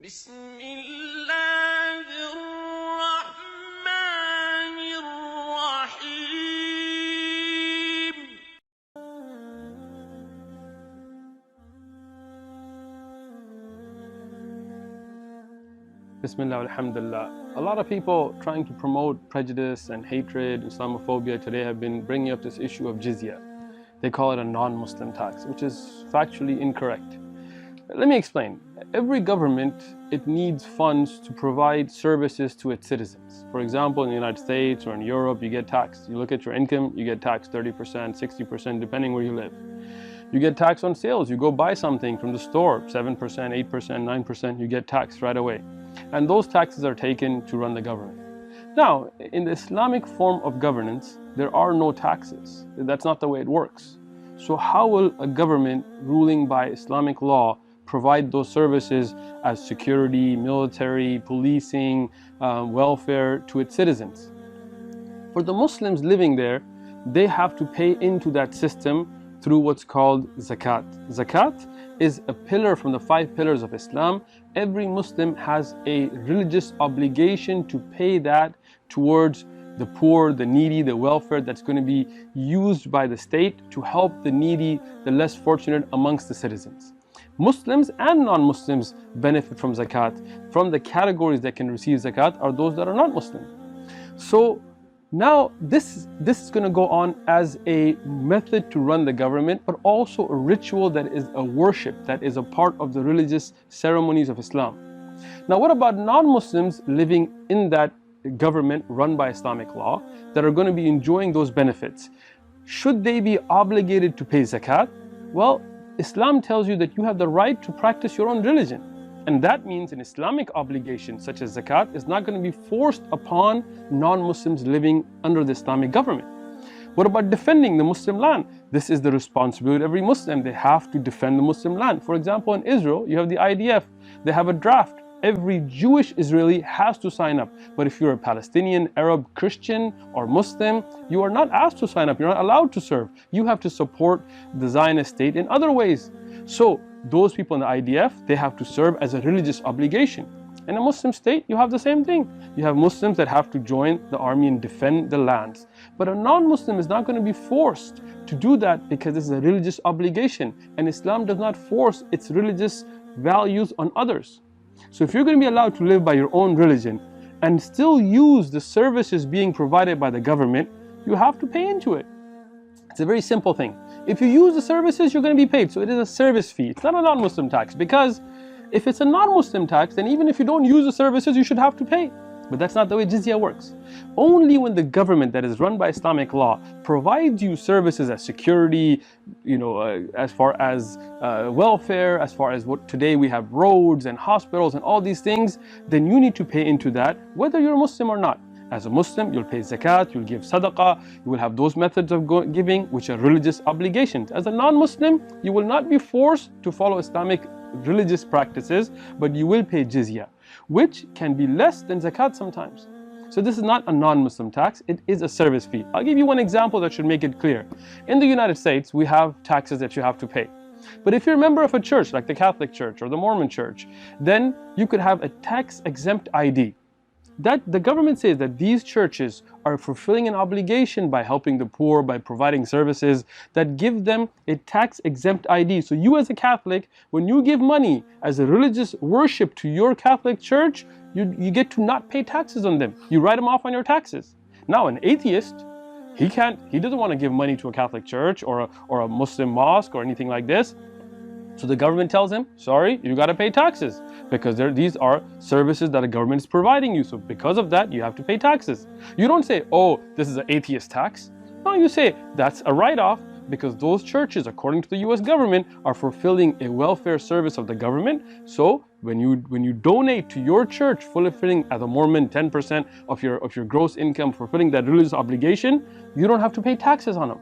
بسم الله الرحمن الرحيم. Bismillah, alhamdulillah. A lot of people trying to promote prejudice and hatred, Islamophobia today have been bringing up this issue of jizya. They call it a non-Muslim tax, which is factually incorrect. Let me explain. Every government, it needs funds to provide services to its citizens. For example, in the United States or in Europe, you get taxed. You look at your income, you get taxed 30%, 60%, depending where you live. You get taxed on sales. You go buy something from the store, 7%, 8%, 9%, you get taxed right away. And those taxes are taken to run the government. Now, in the Islamic form of governance, there are no taxes. That's not the way it works. So how will a government ruling by Islamic law provide those services as security, military, policing, welfare to its citizens? For the Muslims living there, they have to pay into that system through what's called zakat. Zakat is a pillar from the 5 pillars of Islam. Every Muslim has a religious obligation to pay that towards the poor, the needy, the welfare that's going to be used by the state to help the needy, the less fortunate amongst the citizens. Muslims and non-Muslims benefit from zakat. From the categories that can receive zakat are those that are not Muslim. So now this is going to go on as a method to run the government, but also a ritual that is a worship, that is a part of the religious ceremonies of Islam. Now what about non-Muslims living in that government run by Islamic law that are going to be enjoying those benefits? Should they be obligated to pay zakat? Well, Islam tells you that you have the right to practice your own religion. And that means an Islamic obligation such as zakat is not going to be forced upon non-Muslims living under the Islamic government. What about defending the Muslim land? This is the responsibility of every Muslim. They have to defend the Muslim land. For example, in Israel, you have the IDF. They have a draft. Every Jewish Israeli has to sign up. But if you're a Palestinian, Arab, Christian, or Muslim, you are not asked to sign up. You're not allowed to serve. You have to support the Zionist state in other ways. So those people in the IDF, they have to serve as a religious obligation. In a Muslim state, you have the same thing. You have Muslims that have to join the army and defend the lands. But a non-Muslim is not going to be forced to do that because it's a religious obligation. And Islam does not force its religious values on others. So if you're going to be allowed to live by your own religion and still use the services being provided by the government, you have to pay into it. It's a very simple thing. If you use the services, you're going to be paid. So it is a service fee. It's not a non-Muslim tax, because if it's a non-Muslim tax, then even if you don't use the services, you should have to pay. But that's not the way jizya works. Only when the government that is run by Islamic law provides you services as security, as far as welfare, as far as what today we have roads and hospitals and all these things, then you need to pay into that, whether you're a Muslim or not. As a Muslim, you'll pay zakat, you'll give sadaqah, you will have those methods of giving which are religious obligations. As a non-Muslim, you will not be forced to follow Islamic religious practices, but you will pay jizya, which can be less than zakat sometimes. So this is not a non-Muslim tax, it is a service fee. I'll give you one example that should make it clear. In the United States, we have taxes that you have to pay. But if you're a member of a church like the Catholic Church or the Mormon Church, then you could have a tax-exempt ID. That the government says that these churches are fulfilling an obligation by helping the poor, by providing services that give them a tax-exempt ID. So you as a Catholic, when you give money as a religious worship to your Catholic church, you get to not pay taxes on them. You write them off on your taxes. Now an atheist, he doesn't want to give money to a Catholic church or a Muslim mosque or anything like this. So the government tells him, sorry, you got to pay taxes because these are services that the government is providing you. So because of that, you have to pay taxes. You don't say, oh, this is an atheist tax. No, you say that's a write-off because those churches, according to the US government, are fulfilling a welfare service of the government. So when you donate to your church, fulfilling as a Mormon 10% of your gross income, fulfilling that religious obligation, you don't have to pay taxes on them.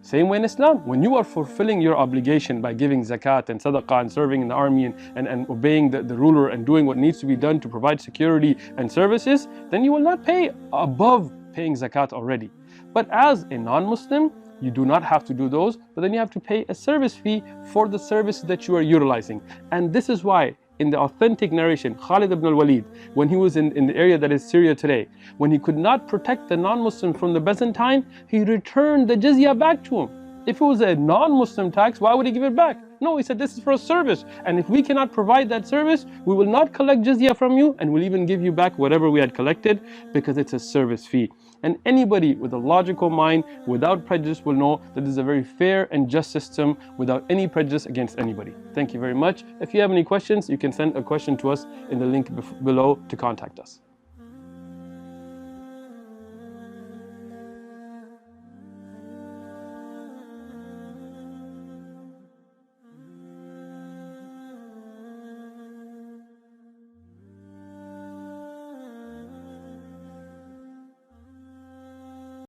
Same way in Islam, when you are fulfilling your obligation by giving zakat and sadaqah and serving in the army and obeying the ruler and doing what needs to be done to provide security and services, then you will not pay above paying zakat already. But as a non-Muslim, you do not have to do those, but then you have to pay a service fee for the services that you are utilizing. And this is why in the authentic narration, Khalid ibn al-Walid, when he was in the area that is Syria today, when he could not protect the non-Muslims from the Byzantine, he returned the jizya back to him. If it was a non-Muslim tax, why would he give it back? No, he said this is for a service, and if we cannot provide that service, we will not collect jizya from you, and we'll even give you back whatever we had collected, because it's a service fee. And anybody with a logical mind, without prejudice, will know that this is a very fair and just system without any prejudice against anybody. Thank you very much. If you have any questions, you can send a question to us in the link below to contact us.